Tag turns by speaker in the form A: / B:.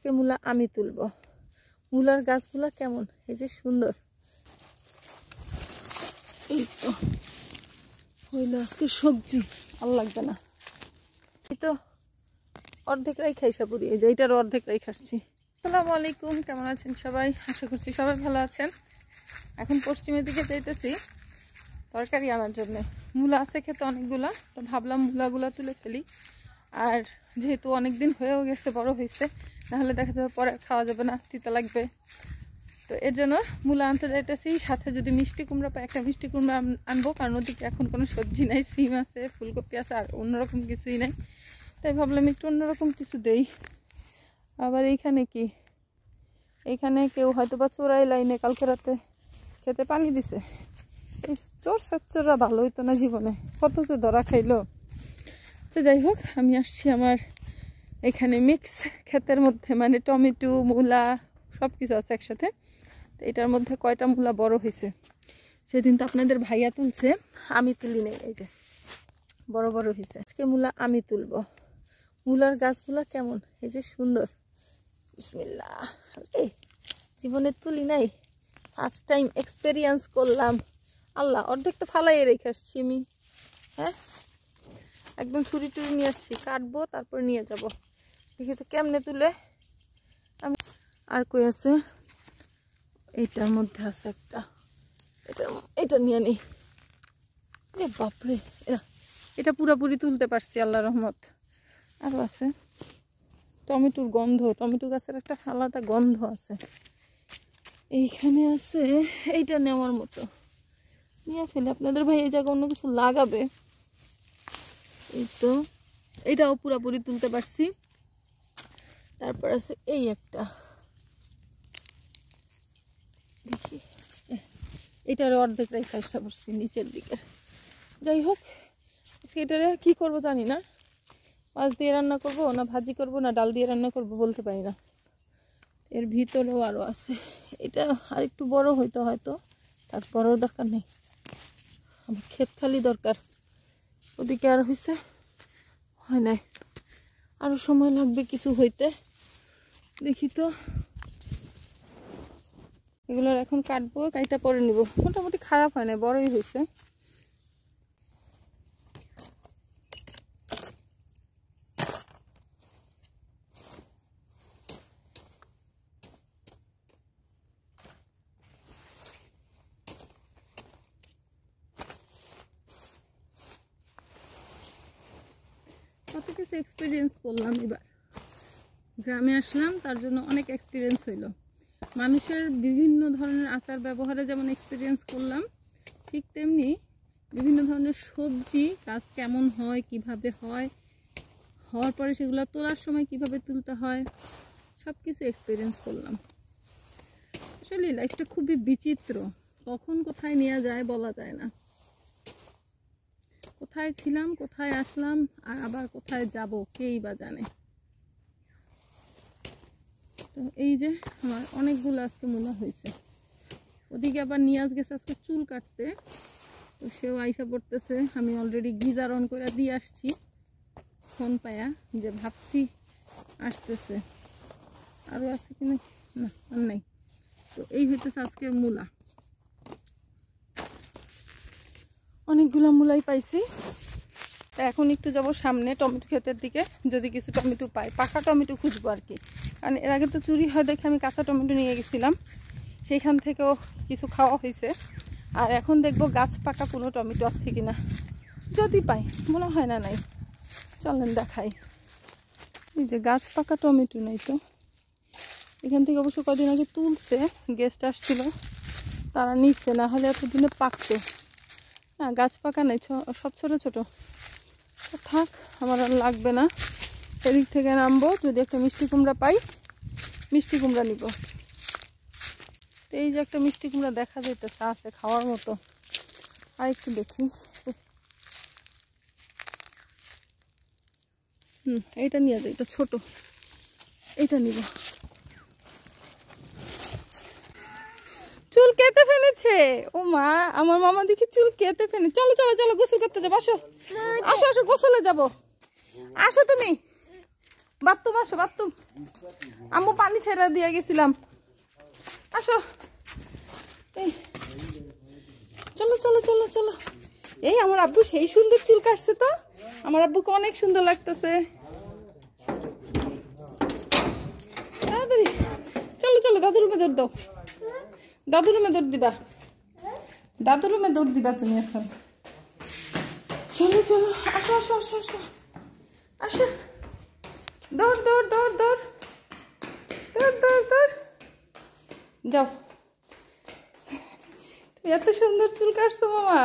A: আজকে মূলা আমি তুলবো। মূলার গাছগুলা কেমন, এই যে সুন্দর। এই তো হইলো আজকে সবজি, আর লাগবে না। এই তো অর্ধেক রাই খাইসা পুরি, এই যে এইটার অর্ধেক রাই খাচ্ছি। আসসালামু আলাইকুম, কেমন আছেন সবাই? আশা করছি সবাই ভালো আছেন। এখন পশ্চিমের দিকে যাইতেছি তরকারি আনার জন্য। মূলা আছে খেতে অনেকগুলা, তো ভাবলাম মূলাগুলা তুলে ফেলি। আর যেহেতু অনেকদিন হয়েও গেছে, বড় হয়েছে, নাহলে দেখা যাবে পরে খাওয়া যাবে না, তিতা লাগবে। তো এর জন্য মূলা আনতে যাইতেছি। সাথে যদি মিষ্টি কুমড়া পাই, একটা মিষ্টি কুমড়া আনবো, কারণ ওদিকে এখন কোনো সবজি নাই। সিম আছে, ফুলকপি আছে, আর অন্যরকম কিছুই নাই। তাই ভাবলাম একটু অন্যরকম কিছু দেই। আবার এইখানে কি, এইখানে কেউ হয়তো বা চোরাই লাইনে কালকে রাতে খেতে পানি দিছে। এই চোর সাচ্চোররা ভালো হইতো না জীবনে, কত যে ধরা খাইলো। তো যাই হোক, আমি আসছি আমার এখানে মিক্স ক্ষেতের মধ্যে, মানে টমেটো মূলা সব কিছু আছে একসাথে। তো এটার মধ্যে কয়টা মূলা বড় হয়েছে সেদিন তো আপনাদের ভাইয়া তুলছে, আমি তুলি নেই। এই যে বড় বড় হয়েছে। আজকে মূলা আমি তুলবো। মূলার গাছগুলা কেমন, এই যে সুন্দর। বিসমিল্লাহ। জীবনে তুলি নাই, ফার্স্ট টাইম এক্সপেরিয়েন্স করলাম। আল্লাহ, অর্ধেক তো ফালাই রেখে আসছি আমি। হ্যাঁ, একদম ছুরি টুরি নিয়ে আসছি, কাটবো তারপর নিয়ে যাব। দেখি তো কেমনে তুলে। আমি আর কই আছে, এইটার মধ্যে আছে একটা, এটা নিয়ে নিই। বাপরে, এটা পুরোপুরি তুলতে পারছি আল্লাহ রহমত। আরও আছে। টমেটোর গন্ধ, টমেটো গাছের একটা আলাদা গন্ধ আছে। এইখানে আছে, এইটা নেওয়ার মতো, নিয়ে ফেলে। আপনাদের ভাই এই জায়গায় অন্য কিছু লাগাবে। এই তো এটাও পুরোপুরি তুলতে পারছি। তারপর আছে এই একটা, দেখি এটার অর্ধেক রেখে চেষ্টা করছি নিচের দিকে। যাই হোক, আজকে এটারে কি করব জানি না। মাছ দিয়ে রান্না করব না ভাজি করব না ডাল দিয়ে রান্না করব বলতে পারি না। এর ভিতরেও আরও আছে। এটা আর একটু বড় হইতো হয়তো, তার বড় দরকার নেই, আমার ক্ষেত খালি দরকার। ওদিকে আর হয়েছে, হয় নাই, আরও সময় লাগবে কিছু হইতে। দেখি তো, এগুলোর এখন কাটবো, কাইটা পরে নিব। মোটামুটি খারাপ হয় না, বড়ই হয়েছে। কত কিছু এক্সপিরিয়েন্স করলাম এবার, গ্রামে আসলাম, তার জন্য অনেক এক্সপিরিয়েন্স হইল। মানুষের বিভিন্ন ধরনের আচার ব্যবহারে যেমন এক্সপিরিয়েন্স করলাম, ঠিক তেমনি বিভিন্ন ধরনের সবজি গাছ কেমন হয়, কিভাবে হয়, হওয়ার পরে সেগুলো তোলার সময় কিভাবে তুলতে হয়, সব কিছু এক্সপিরিয়েন্স করলাম। আসলে লাইফটা খুবই বিচিত্র, কখন কোথায় নিয়ে যায় বলা যায় না। কোথায় ছিলাম, কোথায় আসলাম, আর আবার কোথায় যাব কেই বা জানে। তো এই যে আমার অনেকগুলো আজকে মূলা হয়েছে। ওদিকে আবার নিয়াজ গেছে আজকে চুল কাটতে, তো সেও আইসা পড়তেছে। আমি অলরেডি গিজার অন করে দিয়ে আসছি ফোন পায়া, যে ভাবছি আসতেছে। আরও আছে কিনা, না আর নাই। তো এই হইতেছে আজকের মূলা। অনেকগুলা মূলাই পাইছি। তা এখন একটু যাব সামনে টমেটো ক্ষেতের দিকে, যদি কিছু টমেটো পাই, পাকা টমেটো খুঁজবো আর কি। কারণ এর আগে তো চুরি হয় দেখে আমি কাঁচা টমেটো নিয়ে গেছিলাম, সেইখান থেকেও কিছু খাওয়া হয়েছে। আর এখন দেখবো গাছ পাকা কোনো টমেটো আছে কিনা, যদি পাই, মনে হয় না নাই। চলেন দেখাই। এই যে গাছ পাকা টমেটো নাই তো। এখান থেকে অবশ্য কদিন আগে তুলছে, গেস্ট আসছিল, তারা নিচ্ছে, না হলে এতদিনে পাকতো না। গাছ পাকা নাই, সব ছোট ছোট। থাক, আমার আর লাগবে না। এদিক থেকে নামবো, যদি একটা মিষ্টি কুমড়া পাই মিষ্টি কুমড়া নিব। এই যে একটা মিষ্টি কুমড়া দেখা যাইতেছে, আছে খাওয়ার মতো। আর একটু দেখি। এইটা নিয়ে যাই, এটা ছোট, এইটা নিব। চুল কেটে ফেলেছে, ও মা, আমার মামা দেখি চুল কেটে ফেলে। চলো চলো চলো, গোসল করতে যাবো, আসো আসো আসো, গোসলে যাবো। আসো তুমি, বাথরুম আসো, বাথরুম। আম্মু পানি ছেড়ে দিয়ে গেছিলাম, আসো। এই চলো চলো চলো চলো। এই আমার আব্বু সেই সুন্দর চুল কাটছে তো, আমার আব্বুকে অনেক সুন্দর লাগতেছে। তাড়াতাড়ি চলো চলো, দাদু রুমে দৌড় দাও, দাদু রুমে দৌড় দিবা, দাদু রুমে দৌড় দিবা তুমি এখন। চলো চলো, আসো আসো আসো আসো আসো, দৌড় দৌড় দৌড় দৌড় দৌড় দৌড় দৌড়, যাও। তুমি এত সুন্দর চুল কাটছো মামা।